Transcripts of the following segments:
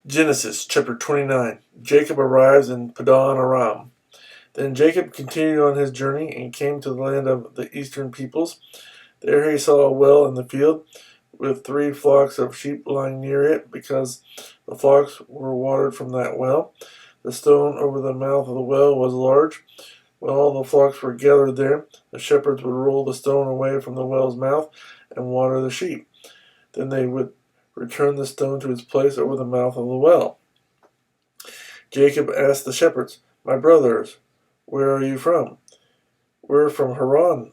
Genesis chapter 29. Jacob arrives in Padan Aram. Then Jacob continued on his journey and came to the land of the eastern peoples. There he saw a well in the field with 3 flocks of sheep lying near it, because the flocks were watered from that well. The stone over the mouth of the well was large. When all the flocks were gathered there, the shepherds would roll the stone away from the well's mouth and water the sheep. Then they would return the stone to its place over the mouth of the well. Jacob asked the shepherds, "My brothers, where are you from?" "We're from Haran,"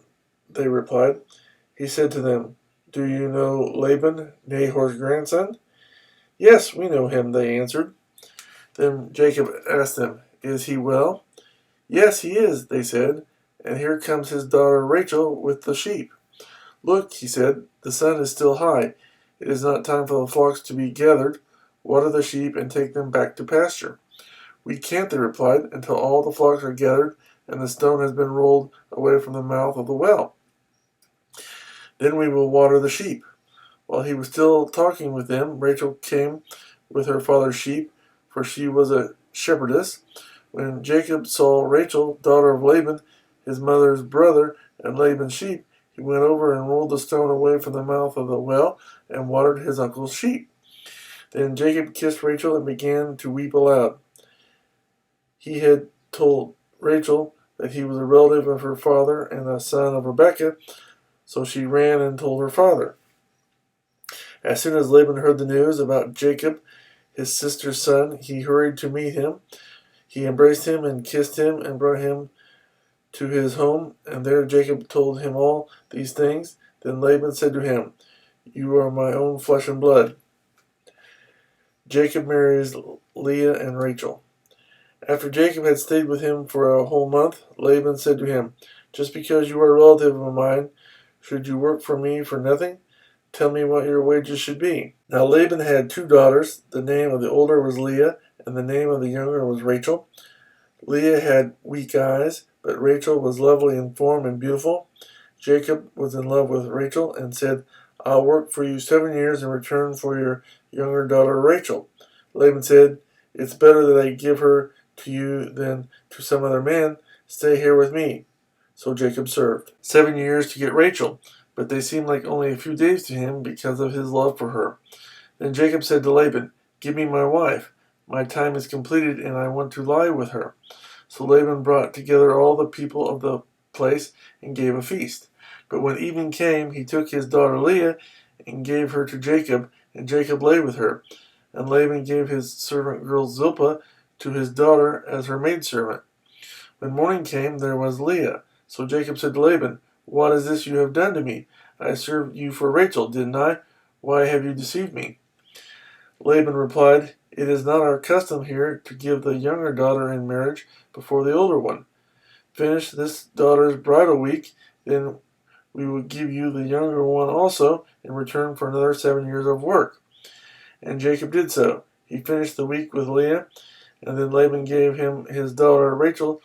they replied. He said to them, "Do you know Laban, Nahor's grandson?" "Yes, we know him," they answered. Then Jacob asked them, "Is he well?" "Yes, he is," they said, "and here comes his daughter Rachel with the sheep." "Look," he said, "the sun is still high. It is not time for the flocks to be gathered. Water the sheep and take them back to pasture." "We can't," they replied, "until all the flocks are gathered and the stone has been rolled away from the mouth of the well. Then we will water the sheep." While he was still talking with them, Rachel came with her father's sheep, for she was a shepherdess. When Jacob saw Rachel, daughter of Laban, his mother's brother, and Laban's sheep, he went over and rolled the stone away from the mouth of the well and watered his uncle's sheep. Then Jacob kissed Rachel and began to weep aloud. He had told Rachel that he was a relative of her father and a son of Rebekah, so she ran and told her father. As soon as Laban heard the news about Jacob, his sister's son, he hurried to meet him. He embraced him and kissed him and brought him to his home, and there Jacob told him all these things. Then Laban said to him, "You are my own flesh and blood." Jacob marries Leah and Rachel. After Jacob had stayed with him for a whole month, Laban said to him, "Just because you are a relative of mine, should you work for me for nothing? Tell me what your wages should be." Now Laban had 2 daughters. The name of the older was Leah, and the name of the younger was Rachel. Leah had weak eyes, but Rachel was lovely in form and beautiful. Jacob was in love with Rachel and said, "I'll work for you 7 years in return for your younger daughter Rachel." Laban said, "It's better that I give her to you than to some other man. Stay here with me." So Jacob served 7 years to get Rachel, but they seemed like only a few days to him because of his love for her. Then Jacob said to Laban, "Give me my wife. My time is completed and I want to lie with her." So Laban brought together all the people of the place and gave a feast. But when evening came, he took his daughter Leah and gave her to Jacob, and Jacob lay with her. And Laban gave his servant girl Zilpah to his daughter as her maidservant. When morning came, there was Leah. So Jacob said to Laban, "What is this you have done to me? I served you for Rachel, didn't I? Why have you deceived me?" Laban replied, "It is not our custom here to give the younger daughter in marriage before the older one. Finish this daughter's bridal week, then we will give you the younger one also in return for another 7 years of work." And Jacob did so. He finished the week with Leah, and then Laban gave him his daughter Rachel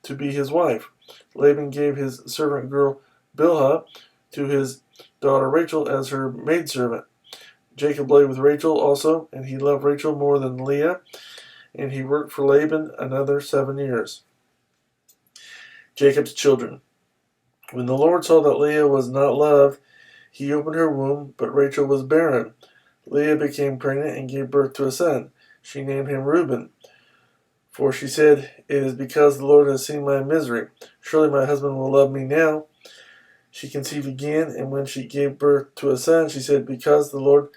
to be his wife. Laban gave his servant girl Bilhah to his daughter Rachel as her maidservant. Jacob lay with Rachel also, and he loved Rachel more than Leah, and he worked for Laban another 7 years. Jacob's children. When the Lord saw that Leah was not loved, he opened her womb, but Rachel was barren. Leah became pregnant and gave birth to a son. She named him Reuben, for she said, "It is because the Lord has seen my misery. Surely my husband will love me now." She conceived again, and when she gave birth to a son, she said, "Because the Lord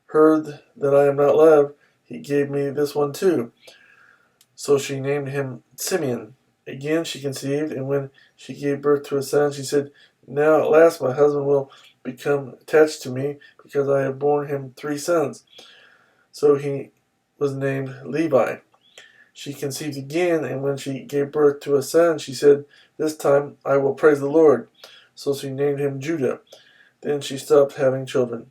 heard that I am not loved, he gave me this one too." So she named him Simeon. Again she conceived, and when she gave birth to a son, she said, "Now at last my husband will become attached to me, because I have borne him 3 sons." So he was named Levi. She conceived again, and when she gave birth to a son, she said, "This time I will praise the Lord." So she named him Judah. Then she stopped having children.